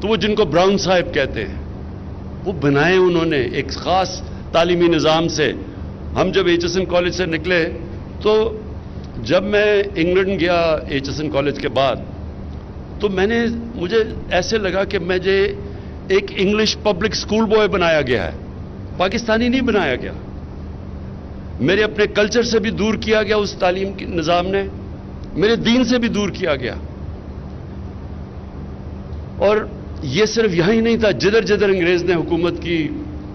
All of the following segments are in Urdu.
تو وہ جن کو براؤن صاحب کہتے ہیں وہ بنائے انہوں نے ایک خاص تعلیمی نظام سے. ہم جب ایچ ایس این کالج سے نکلے تو جب میں انگلینڈ گیا ایچ ایس این کالج کے بعد تو مجھے ایسے لگا کہ مجھے ایک انگلش پبلک اسکول بوائے بنایا گیا ہے, پاکستانی نہیں بنایا گیا. میرے اپنے کلچر سے بھی دور کیا گیا اس تعلیم کے نظام نے, میرے دین سے بھی دور کیا گیا. اور یہ صرف یہاں ہی نہیں تھا, جدھر جدھر انگریز نے حکومت کی,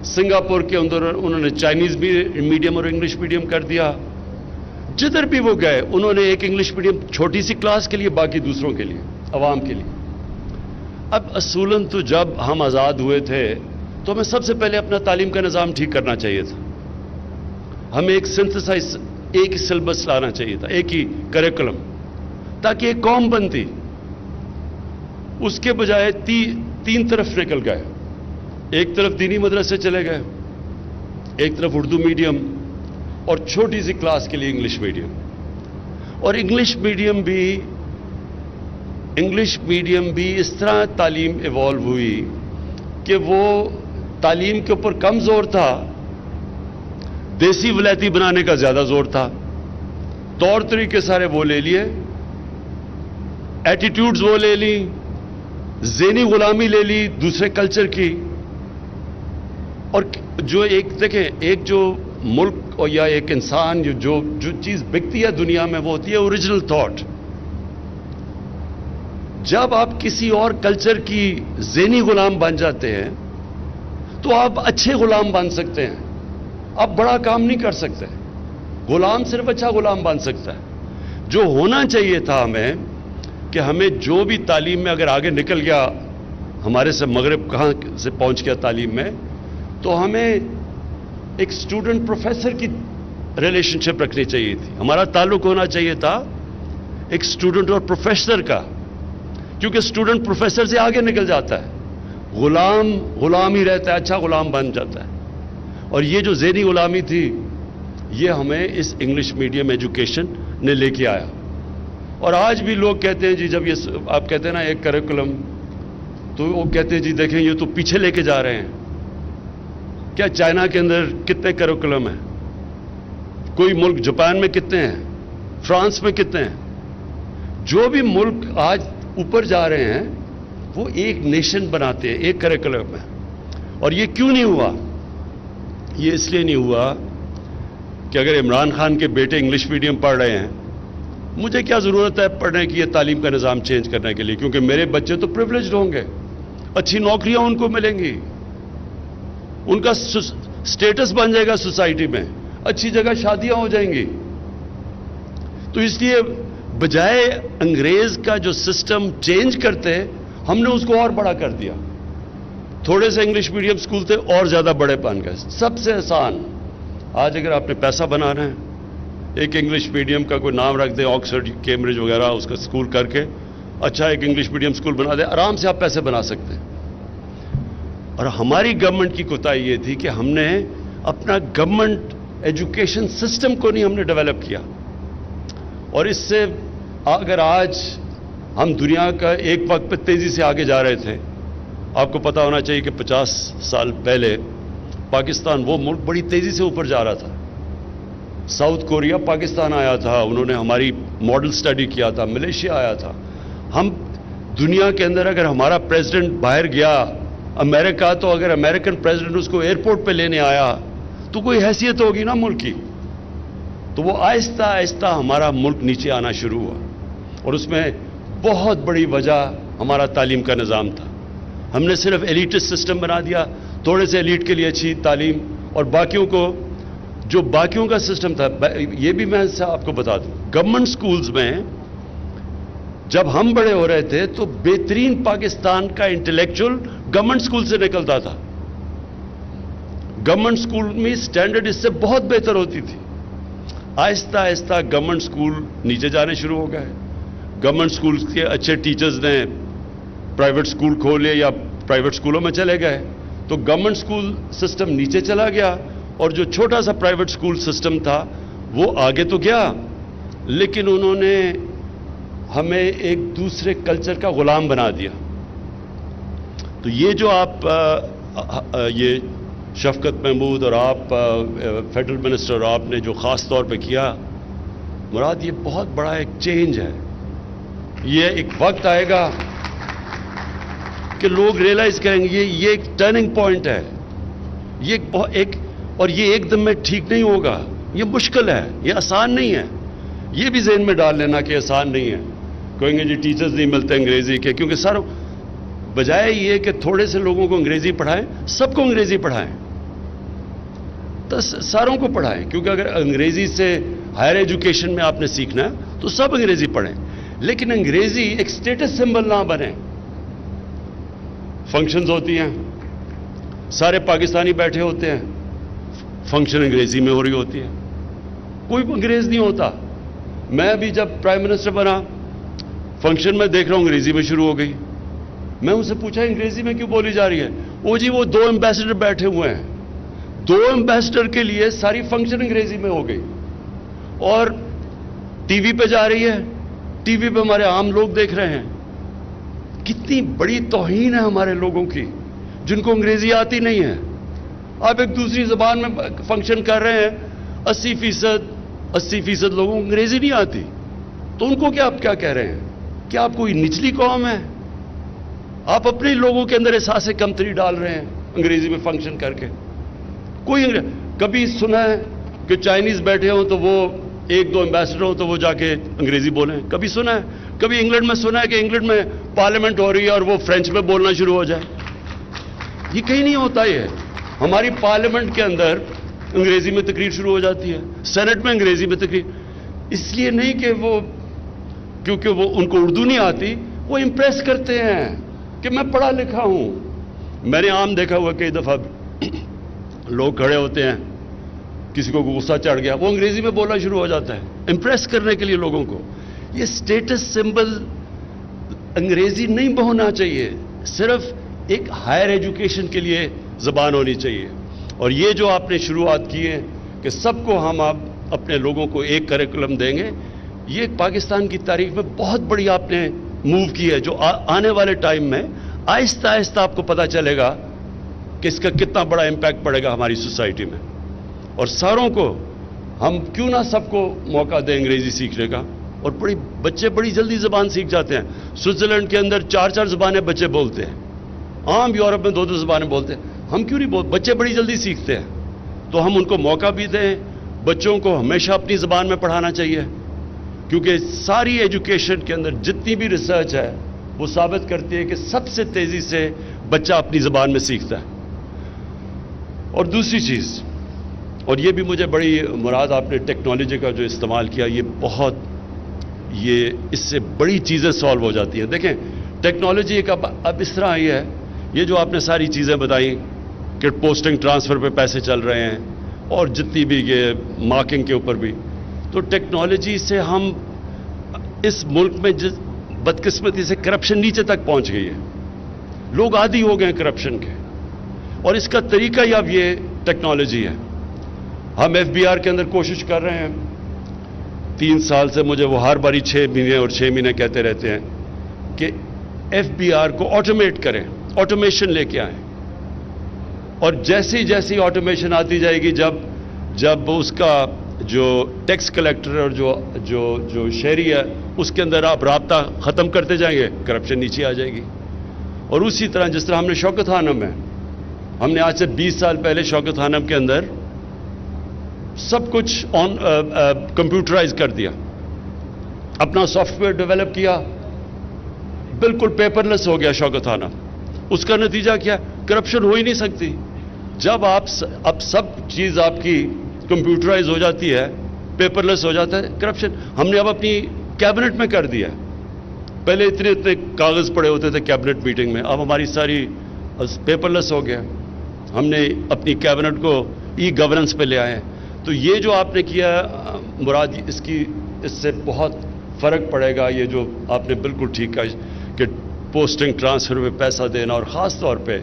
سنگاپور کے اندر انہوں نے چائنیز بھی میڈیم اور انگلش میڈیم کر دیا. جدھر بھی وہ گئے انہوں نے ایک انگلش میڈیم چھوٹی سی کلاس کے لیے, باقی دوسروں کے لیے, عوام کے لیے. اب اصولاً تو جب ہم آزاد ہوئے تھے تو ہمیں سب سے پہلے اپنا تعلیم کا نظام ٹھیک کرنا چاہیے تھا. ہمیں ایک سنتھسائز, ایک ہی سلیبس لانا چاہیے تھا, ایک ہی کریکولم, تاکہ ایک قوم بنتی. اس کے بجائے تین طرف نکل گئے. ایک طرف دینی مدرسے چلے گئے, ایک طرف اردو میڈیم اور چھوٹی سی کلاس کے لیے انگلش میڈیم. اور انگلش میڈیم بھی اس طرح تعلیم ایوالو ہوئی کہ وہ تعلیم کے اوپر کم زور تھا, دیسی ولایتی بنانے کا زیادہ زور تھا. طور طریقے سارے وہ لے لیے, ایٹیٹیوڈز وہ لے لی, ذہنی غلامی لے لی دوسرے کلچر کی. اور جو دیکھیں, ایک جو ملک یا ایک انسان جو چیز بکتی ہے دنیا میں وہ ہوتی ہے اوریجنل تھاٹ. جب آپ کسی اور کلچر کی ذہنی غلام بن جاتے ہیں تو آپ اچھے غلام بن سکتے ہیں, آپ بڑا کام نہیں کر سکتے. غلام صرف اچھا غلام بن سکتا ہے. جو ہونا چاہیے تھا ہمیں کہ ہمیں جو بھی تعلیم میں اگر آگے نکل گیا, ہمارے سے مغرب کہاں سے پہنچ گیا تعلیم میں, تو ہمیں ایک اسٹوڈنٹ پروفیسر کی ریلیشن شپ رکھنی چاہیے تھی. ہمارا تعلق ہونا چاہیے تھا ایک اسٹوڈنٹ اور پروفیسر کا, کیونکہ اسٹوڈنٹ پروفیسر سے آگے نکل جاتا ہے, غلام ہی رہتا ہے, اچھا غلام بن جاتا ہے. اور یہ جو ذہنی غلامی تھی یہ ہمیں اس انگلش میڈیم ایجوکیشن نے لے کے آیا. اور آج بھی لوگ کہتے ہیں جی, جب یہ آپ کہتے ہیں نا ایک کریکولم, تو وہ کہتے ہیں جی دیکھیں یہ تو پیچھے لے کے جا رہے ہیں. کیا چائنا کے اندر کتنے کریکولم ہیں, کوئی ملک جاپان میں کتنے ہیں, فرانس میں کتنے ہیں. جو بھی ملک آج اوپر جا رہے ہیں وہ ایک نیشن بناتے ہیں, ایک کریکولم میں. اور یہ کیوں نہیں ہوا؟ یہ اس لیے نہیں ہوا کہ اگر عمران خان کے بیٹے انگلش میڈیم پڑھ رہے ہیں, مجھے کیا ضرورت ہے پڑھنے کی یہ تعلیم کا نظام چینج کرنے کے لیے, کیونکہ میرے بچے تو پریویلیجڈ ہوں گے, اچھی نوکریاں ان کو ملیں گی, ان کا سٹیٹس بن جائے گا سوسائٹی میں, اچھی جگہ شادیاں ہو جائیں گی. تو اس لیے بجائے انگریز کا جو سسٹم چینج کرتے ہم نے اس کو اور بڑا کر دیا. تھوڑے سے انگلش میڈیم سکول تھے اور زیادہ بڑے بن گئے. سب سے آسان آج اگر آپ نے پیسہ بنانا ہے, ایک انگلش میڈیم کا کوئی نام رکھ دیں, آکسفورڈ, کیمبرج وغیرہ, اس کا سکول کر کے اچھا ایک انگلش میڈیم سکول بنا دیں, آرام سے آپ پیسے بنا سکتے ہیں. اور ہماری گورنمنٹ کی کوتاہی یہ تھی کہ ہم نے اپنا گورنمنٹ ایجوکیشن سسٹم کو نہیں ہم نے ڈیولپ کیا. اور اس سے اگر آج ہم دنیا کا ایک وقت پہ تیزی سے آگے جا رہے تھے, آپ کو پتا ہونا چاہیے کہ 50 سال پہلے پاکستان وہ ملک بڑی تیزی سے اوپر جا رہا تھا. ساؤتھ کوریا پاکستان آیا تھا, انہوں نے ہماری ماڈل سٹڈی کیا تھا, ملیشیا آیا تھا. ہم دنیا کے اندر اگر ہمارا پریزیڈنٹ باہر گیا امریکہ, تو اگر امریکن پریزیڈنٹ اس کو ایئرپورٹ پہ لینے آیا تو کوئی حیثیت ہوگی نا ملک کی. تو وہ آہستہ آہستہ ہمارا ملک نیچے آنا شروع ہوا. اور اس میں بہت بڑی وجہ ہمارا تعلیم کا نظام تھا. ہم نے صرف ایلیٹسٹ سسٹم بنا دیا, تھوڑے سے ایلیٹ کے لیے اچھی تعلیم, اور باقیوں کو جو باقیوں کا سسٹم تھا. یہ بھی میں آپ کو بتا دوں, گورنمنٹ سکولز میں جب ہم بڑے ہو رہے تھے تو بہترین پاکستان کا انٹلیکچوئل گورنمنٹ سکول سے نکلتا تھا. گورنمنٹ سکول میں سٹینڈرڈ اس سے بہت بہتر ہوتی تھی. آہستہ آہستہ گورنمنٹ سکول نیچے جانے شروع ہو گئے. گورنمنٹ سکول کے اچھے ٹیچرز نے پرائیویٹ سکول کھولے یا پرائیویٹ سکولوں میں چلے گئے, تو گورنمنٹ سکول سسٹم نیچے چلا گیا. اور جو چھوٹا سا پرائیویٹ سکول سسٹم تھا وہ آگے تو گیا, لیکن انہوں نے ہمیں ایک دوسرے کلچر کا غلام بنا دیا. تو یہ جو آپ یہ شفقت محمود اور آپ فیڈرل منسٹر اور آپ نے جو خاص طور پہ کیا مراد، یہ بہت بڑا ایک چینج ہے. یہ ایک وقت آئے گا کہ لوگ ریئلائز کریں گے یہ ایک ٹرننگ پوائنٹ ہے. یہ اور یہ ایک دم میں ٹھیک نہیں ہوگا. یہ مشکل ہے، یہ آسان نہیں ہے. یہ بھی ذہن میں ڈال لینا کہ آسان نہیں ہے. کہیں گے جی ٹیچرز نہیں ملتے انگریزی کے، کیونکہ سر بجائے یہ کہ تھوڑے سے لوگوں کو انگریزی پڑھائیں، سب کو انگریزی پڑھائیں، تو ساروں کو پڑھائیں. کیونکہ اگر انگریزی سے ہائر ایجوکیشن میں آپ نے سیکھنا ہے تو سب انگریزی پڑھیں، لیکن انگریزی ایک سٹیٹس سمبل نہ بنے. فنکشنز ہوتی ہیں، سارے پاکستانی بیٹھے ہوتے ہیں، فنکشن انگریزی میں ہو رہی ہوتی ہے، کوئی انگریز نہیں ہوتا. میں ابھی جب پرائم منسٹر بنا، فنکشن میں دیکھ رہا ہوں انگریزی میں شروع ہو گئی. میں ان سے پوچھا انگریزی میں کیوں بولی جا رہی ہے؟ وہ جی وہ 2 ایمبیسڈر بیٹھے ہوئے ہیں، 2 ایمبیسڈر کے لیے ساری فنکشن انگریزی میں ہو گئی. اور ٹی وی پہ جا رہی ہے، ٹی وی پہ ہمارے عام لوگ دیکھ رہے ہیں. کتنی بڑی توہین ہے ہمارے لوگوں کی جن کو انگریزی آتی نہیں ہے. آپ ایک دوسری زبان میں فنکشن کر رہے ہیں، 80% لوگوں کو انگریزی نہیں آتی، تو ان کو آپ کیا کہہ رہے ہیں؟ کیا آپ کوئی نچلی قوم ہے؟ آپ اپنے لوگوں کے اندر احساس کمتری ڈال رہے ہیں انگریزی میں فنکشن کر کے. کبھی سنا ہے کہ چائنیز بیٹھے ہوں تو وہ 1-2 ایمبیسڈر ہوں تو وہ جا کے انگریزی بولیں؟ کبھی سنا ہے؟ کبھی انگلینڈ میں سنا ہے کہ انگلینڈ میں پارلیمنٹ ہو رہی ہے اور وہ فرینچ میں بولنا شروع ہو جائے؟ یہ کہیں نہیں ہوتا. یہ ہماری پارلیمنٹ کے اندر انگریزی میں تقریر شروع ہو جاتی ہے، سینٹ میں انگریزی میں تقریر. اس لیے نہیں کہ کیونکہ وہ ان کو اردو نہیں آتی، وہ امپریس کرتے ہیں کہ میں پڑھا لکھا ہوں. میں نے عام دیکھا ہوا کئی دفعہ لوگ کھڑے ہوتے ہیں، کسی کو غصہ چڑھ گیا، وہ انگریزی میں بولنا شروع ہو جاتا ہے امپریس کرنے کے لیے لوگوں کو. یہ سٹیٹس سمبل انگریزی نہیں ہونا چاہیے، صرف ایک ہائر ایجوکیشن کے لیے زبان ہونی چاہیے. اور یہ جو آپ نے شروعات کی ہے کہ سب کو ہم اب اپنے لوگوں کو ایک کریکولم دیں گے، یہ پاکستان کی تاریخ میں بہت بڑی آپ نے موو کی ہے، جو آنے والے ٹائم میں آہستہ آہستہ آپ کو پتہ چلے گا کہ اس کا کتنا بڑا امپیکٹ پڑے گا ہماری سوسائٹی میں. اور ساروں کو ہم کیوں نہ سب کو موقع دیں انگریزی سیکھنے کا. اور بچے بڑی جلدی زبان سیکھ جاتے ہیں. سوئٹزرلینڈ کے اندر 4 زبانیں بچے بولتے ہیں، عام یورپ میں 2 زبانیں بولتے ہیں. ہم کیوں نہیں بولتے؟ بچے بڑی جلدی سیکھتے ہیں. تو ہم ان کو موقع بھی دیں. بچوں کو ہمیشہ اپنی زبان میں پڑھانا چاہیے، کیونکہ ساری ایجوکیشن کے اندر جتنی بھی ریسرچ ہے وہ ثابت کرتی ہے کہ سب سے تیزی سے بچہ اپنی زبان میں سیکھتا ہے. اور دوسری چیز، اور یہ بھی مجھے بڑی مراد آپ نے ٹیکنالوجی کا جو استعمال کیا، یہ اس سے بڑی چیزیں سالو ہو جاتی ہیں. دیکھیں ٹیکنالوجی ایک اب اس طرح آئی ہے، یہ جو آپ نے ساری چیزیں بتائیں کہ پوسٹنگ ٹرانسفر پہ پیسے چل رہے ہیں اور جتنی بھی یہ مارکنگ کے اوپر بھی، تو ٹیکنالوجی سے ہم اس ملک میں بدقسمتی سے کرپشن نیچے تک پہنچ گئی ہے. لوگ عادی ہو گئے ہیں کرپشن کے، اور اس کا طریقہ ہی اب یہ ٹیکنالوجی ہے. ہم FBR کے اندر کوشش کر رہے ہیں. 3 سال سے مجھے وہ ہر باری 6 مہینے اور 6 مہینے کہتے رہتے ہیں کہ FBR کو آٹومیٹ کریں، آٹومیشن لے کے آئیں. اور جیسی آٹومیشن آتی جائے گی، جب اس کا جو ٹیکس کلیکٹر اور جو شہری ہے اس کے اندر آپ رابطہ ختم کرتے جائیں گے، کرپشن نیچے آ جائے گی. اور اسی طرح جس طرح ہم نے شوکت خانم ہے، ہم نے آج سے 20 سال پہلے شوکت خانم کے اندر سب کچھ کمپیوٹرائز کر دیا، اپنا سافٹ ویئر ڈیولپ کیا، بالکل پیپر لیس ہو گیا شوکت خانم. اس کا نتیجہ کیا؟ کرپشن ہو ہی نہیں سکتی. جب اب سب چیز آپ کی کمپیوٹرائز ہو جاتی ہے، پیپر لیس ہو جاتا ہے، کرپشن ہم نے اب اپنی کیبنٹ میں کر دیا. پہلے اتنے کاغذ پڑے ہوتے تھے کیبنٹ میٹنگ میں، اب ہماری ساری پیپر لیس ہو گیا. ہم نے اپنی کیبنٹ کو ای گورننس پہ لے آئے. تو یہ جو آپ نے کیا مراد، اس سے بہت فرق پڑے گا. یہ جو آپ نے بالکل ٹھیک کہا کہ پوسٹنگ ٹرانسفر میں پیسہ دینا، اور خاص طور پہ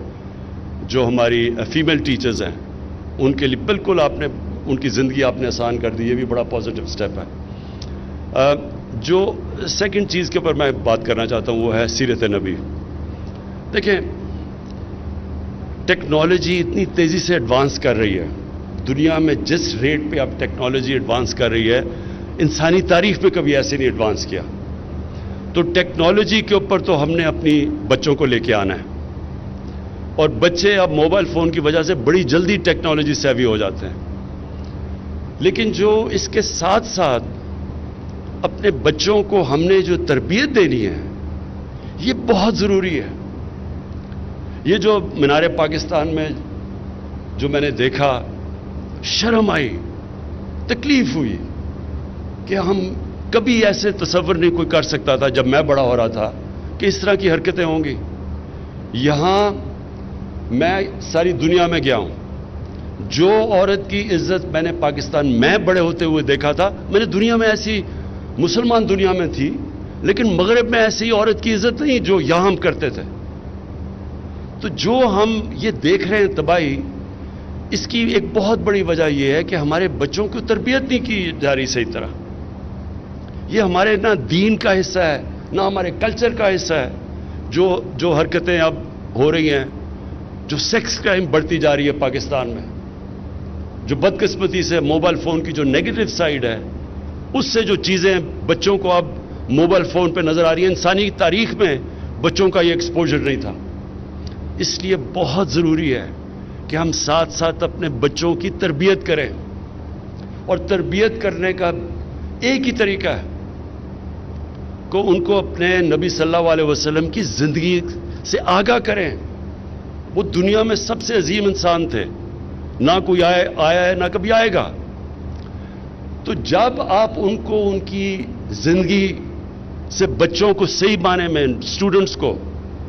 جو ہماری فیمیل ٹیچرز ہیں ان کے لیے بالکل آپ نے ان کی زندگی آپ نے آسان کر دی. یہ بھی بڑا پازیٹیو سٹیپ ہے. جو سیکنڈ چیز کے اوپر میں بات کرنا چاہتا ہوں وہ ہے سیرت نبی. دیکھیں ٹیکنالوجی اتنی تیزی سے ایڈوانس کر رہی ہے، دنیا میں جس ریٹ پہ اب ٹیکنالوجی ایڈوانس کر رہی ہے، انسانی تاریخ میں کبھی ایسے نہیں ایڈوانس کیا. تو ٹیکنالوجی کے اوپر تو ہم نے اپنی بچوں کو لے کے آنا ہے، اور بچے اب موبائل فون کی وجہ سے بڑی جلدی ٹیکنالوجی سیوی ہو جاتے ہیں. لیکن جو اس کے ساتھ ساتھ اپنے بچوں کو ہم نے جو تربیت دینی ہے، یہ بہت ضروری ہے. یہ جو مینار پاکستان میں جو میں نے دیکھا، شرم آئی، تکلیف ہوئی کہ ہم کبھی ایسے تصور نہیں کوئی کر سکتا تھا جب میں بڑا ہو رہا تھا کہ اس طرح کی حرکتیں ہوں گی. یہاں میں ساری دنیا میں گیا ہوں، جو عورت کی عزت میں نے پاکستان میں بڑے ہوتے ہوئے دیکھا تھا، میں نے دنیا میں ایسی مسلمان دنیا میں تھی، لیکن مغرب میں ایسی عورت کی عزت نہیں جو یہاں ہم کرتے تھے. تو جو ہم یہ دیکھ رہے ہیں تباہی، اس کی ایک بہت بڑی وجہ یہ ہے کہ ہمارے بچوں کو تربیت نہیں کی جا رہی صحیح طرح. یہ ہمارے نہ دین کا حصہ ہے، نہ ہمارے کلچر کا حصہ ہے. جو حرکتیں اب ہو رہی ہیں، جو سیکس کرائم بڑھتی جا رہی ہے پاکستان میں، جو بدقسمتی سے موبائل فون کی جو نیگیٹو سائیڈ ہے، اس سے جو چیزیں بچوں کو اب موبائل فون پہ نظر آ رہی ہیں، انسانی تاریخ میں بچوں کا یہ ایکسپوجر نہیں تھا. اس لیے بہت ضروری ہے کہ ہم ساتھ ساتھ اپنے بچوں کی تربیت کریں، اور تربیت کرنے کا ایک ہی طریقہ ہے کہ ان کو اپنے نبی صلی اللہ علیہ وسلم کی زندگی سے آگاہ کریں. وہ دنیا میں سب سے عظیم انسان تھے، نہ کوئی آیا ہے نہ کبھی آئے گا. تو جب آپ ان کو ان کی زندگی سے بچوں کو صحیح معنی میں اسٹوڈنٹس کو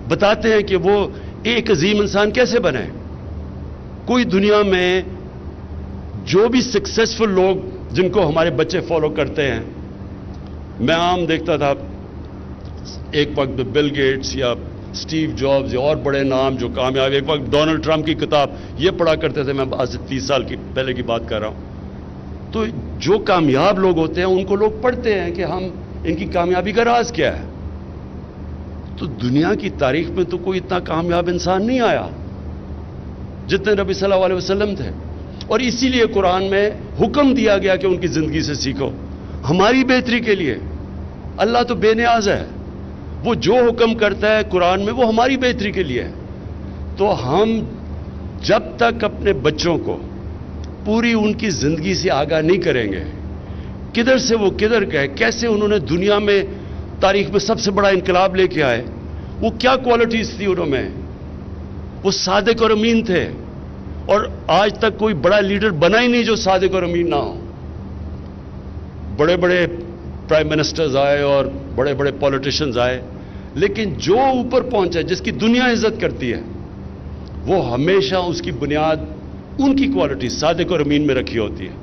بتاتے ہیں کہ وہ ایک عظیم انسان کیسے بنے. کوئی دنیا میں جو بھی سکسیسفل لوگ جن کو ہمارے بچے فالو کرتے ہیں، میں عام دیکھتا تھا ایک وقت بل گیٹس یا اسٹیو جابز یا اور بڑے نام جو کامیاب، ایک وقت ڈونلڈ ٹرمپ کی کتاب یہ پڑھا کرتے تھے. میں آج سے 30 سال کی پہلے کی بات کر رہا ہوں. تو جو کامیاب لوگ ہوتے ہیں ان کو لوگ پڑھتے ہیں کہ ہم ان کی کامیابی کا راز کیا ہے. تو دنیا کی تاریخ میں تو کوئی اتنا کامیاب انسان نہیں آیا جتنے نبی صلی اللہ علیہ وسلم تھے. اور اسی لیے قرآن میں حکم دیا گیا کہ ان کی زندگی سے سیکھو، ہماری بہتری کے لیے. اللہ تو بے نیاز ہے، وہ جو حکم کرتا ہے قرآن میں وہ ہماری بہتری کے لیے ہے. تو ہم جب تک اپنے بچوں کو پوری ان کی زندگی سے آگاہ نہیں کریں گے، کدھر سے وہ کدھر گئے، کیسے انہوں نے دنیا میں تاریخ میں سب سے بڑا انقلاب لے کے آئے، وہ کیا کوالٹیز تھی انہوں میں، وہ صادق اور امین تھے. اور آج تک کوئی بڑا لیڈر بنا ہی نہیں جو صادق اور امین نہ ہو. بڑے بڑے پرائم منسٹرز آئے اور بڑے بڑے پولیٹیشنز آئے، لیکن جو اوپر پہنچا جس کی دنیا عزت کرتی ہے، وہ ہمیشہ اس کی بنیاد ان کی کوالٹی صادق اور امین میں رکھی ہوتی ہے.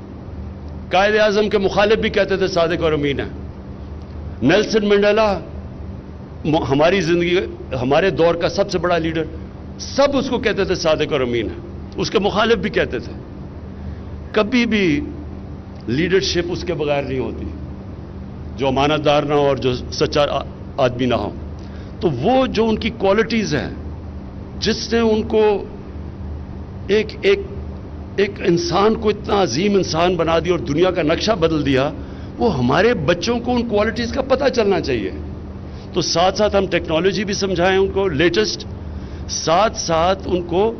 قائد اعظم کے مخالف بھی کہتے تھے صادق اور امین ہے. نیلسن منڈیلا ہماری زندگی ہمارے دور کا سب سے بڑا لیڈر، سب اس کو کہتے تھے صادق اور امین ہے. اس کے مخالف بھی کہتے تھے. کبھی بھی لیڈرشپ اس کے بغیر نہیں ہوتی جو امانت دار نہ ہو اور جو سچا آدمی نہ ہو. تو وہ جو ان کی کوالٹیز ہیں جس نے ان کو ایک انسان کو اتنا عظیم انسان بنا دیا اور دنیا کا نقشہ بدل دیا، وہ ہمارے بچوں کو ان کوالٹیز کا پتہ چلنا چاہیے. تو ساتھ ساتھ ہم ٹیکنالوجی بھی سمجھائیں ان کو لیٹسٹ، ساتھ ساتھ ان کو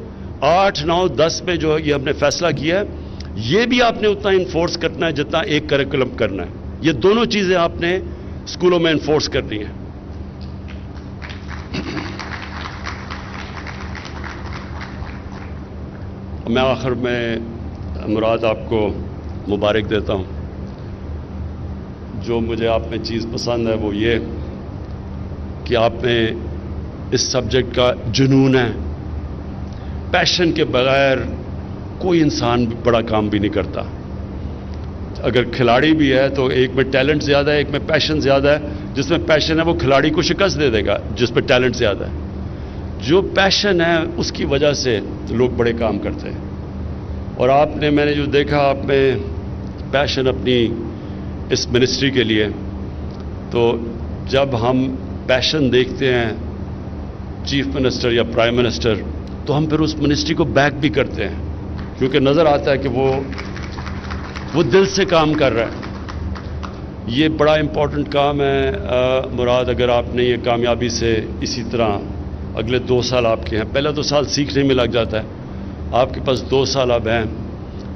8, 9, 10 میں جو یہ ہم نے فیصلہ کیا ہے، یہ بھی آپ نے اتنا انفورس کرنا ہے جتنا ایک کریکولم کرنا ہے. یہ دونوں چیزیں آپ نے اسکولوں میں انفورس کرنی ہیں. میں آخر میں مراد آپ کو مبارک دیتا ہوں. جو مجھے آپ میں چیز پسند ہے وہ یہ کہ آپ میں اس سبجیکٹ کا جنون ہے. پیشن کے بغیر کوئی انسان بڑا کام بھی نہیں کرتا. اگر کھلاڑی بھی ہے تو ایک میں ٹیلنٹ زیادہ ہے، ایک میں پیشن زیادہ ہے. جس میں پیشن ہے وہ کھلاڑی کو شکست دے دے گا جس پہ ٹیلنٹ زیادہ ہے. جو پیشن ہے اس کی وجہ سے لوگ بڑے کام کرتے ہیں. اور آپ نے میں نے جو دیکھا آپ میں پیشن اپنی اس منسٹری کے لیے، تو جب ہم پیشن دیکھتے ہیں چیف منسٹر یا پرائم منسٹر تو ہم پھر اس منسٹری کو بیک بھی کرتے ہیں کیونکہ نظر آتا ہے کہ وہ دل سے کام کر رہا ہے. یہ بڑا امپورٹنٹ کام ہے. مراد، اگر آپ نے یہ کامیابی سے اسی طرح اگلے 2 سال آپ کے ہیں، پہلا تو سال سیکھنے میں لگ جاتا ہے، آپ کے پاس 2 سال اب ہیں،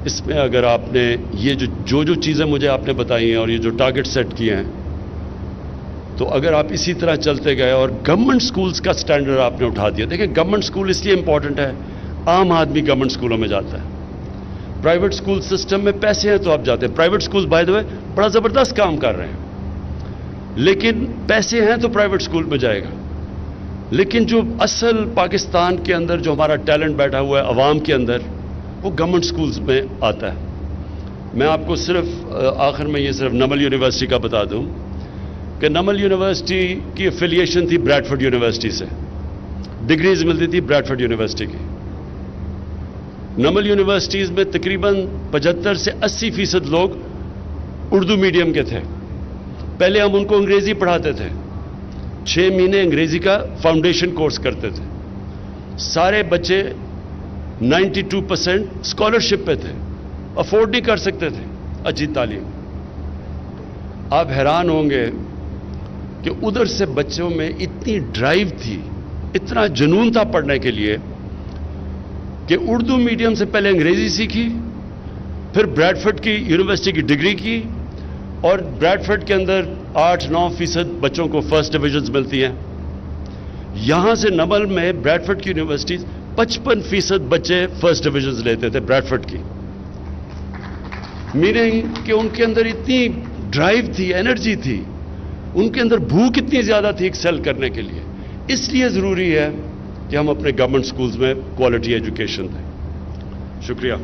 اس میں اگر آپ نے یہ جو چیزیں مجھے آپ نے بتائی ہیں اور یہ جو ٹارگٹ سیٹ کیے ہیں، تو اگر آپ اسی طرح چلتے گئے اور گورنمنٹ سکولز کا سٹینڈرڈ آپ نے اٹھا دیا. دیکھیں، گورنمنٹ سکول اس لیے امپورٹنٹ ہے، عام آدمی گورنمنٹ سکولوں میں جاتا ہے. پرائیویٹ سکول سسٹم میں پیسے ہیں تو آپ جاتے ہیں. پرائیویٹ سکول بائی دا وے بڑا زبردست کام کر رہے ہیں، لیکن پیسے ہیں تو پرائیویٹ سکول میں جائے گا. لیکن جو اصل پاکستان کے اندر جو ہمارا ٹیلنٹ بیٹھا ہوا ہے عوام کے اندر، وہ گورنمنٹ سکولز میں آتا ہے. میں آپ کو صرف آخر میں یہ صرف نمل یونیورسٹی کا بتا دوں کہ نمل یونیورسٹی کی افیلیشن تھی بریڈفورڈ یونیورسٹی سے، ڈگریز ملتی تھی بریڈفورڈ یونیورسٹی کی. نمل یونیورسٹیز میں تقریباً 75 سے 80% لوگ اردو میڈیم کے تھے. پہلے ہم ان کو انگریزی پڑھاتے تھے، 6 مہینے انگریزی کا فاؤنڈیشن کورس کرتے تھے. سارے بچے 92% اسکالرشپ پہ تھے، افورڈ نہیں کر سکتے تھے اچھی تعلیم. آپ حیران ہوں گے کہ ادھر سے بچوں میں اتنی ڈرائیو تھی، اتنا جنون تھا پڑھنے کے لیے کہ اردو میڈیم سے پہلے انگریزی سیکھی، پھر بریڈفورڈ کی یونیورسٹی کی ڈگری کی، اور بریڈفورڈ کے اندر 8-9% بچوں کو فرسٹ ڈویژنز ملتی ہیں. یہاں سے نمل میں بریڈفورڈ کی یونیورسٹی 55% بچے فرسٹ ڈویژنز لیتے تھے بریڈفورڈ کی. میننگ کہ ان کے اندر اتنی ڈرائیو تھی، انرجی تھی، ان کے اندر بھوک اتنی زیادہ تھی ایکسل کرنے کے لیے. اس لیے ضروری ہے کہ ہم اپنے گورنمنٹ سکولز میں کوالٹی ایجوکیشن دیں. شکریہ.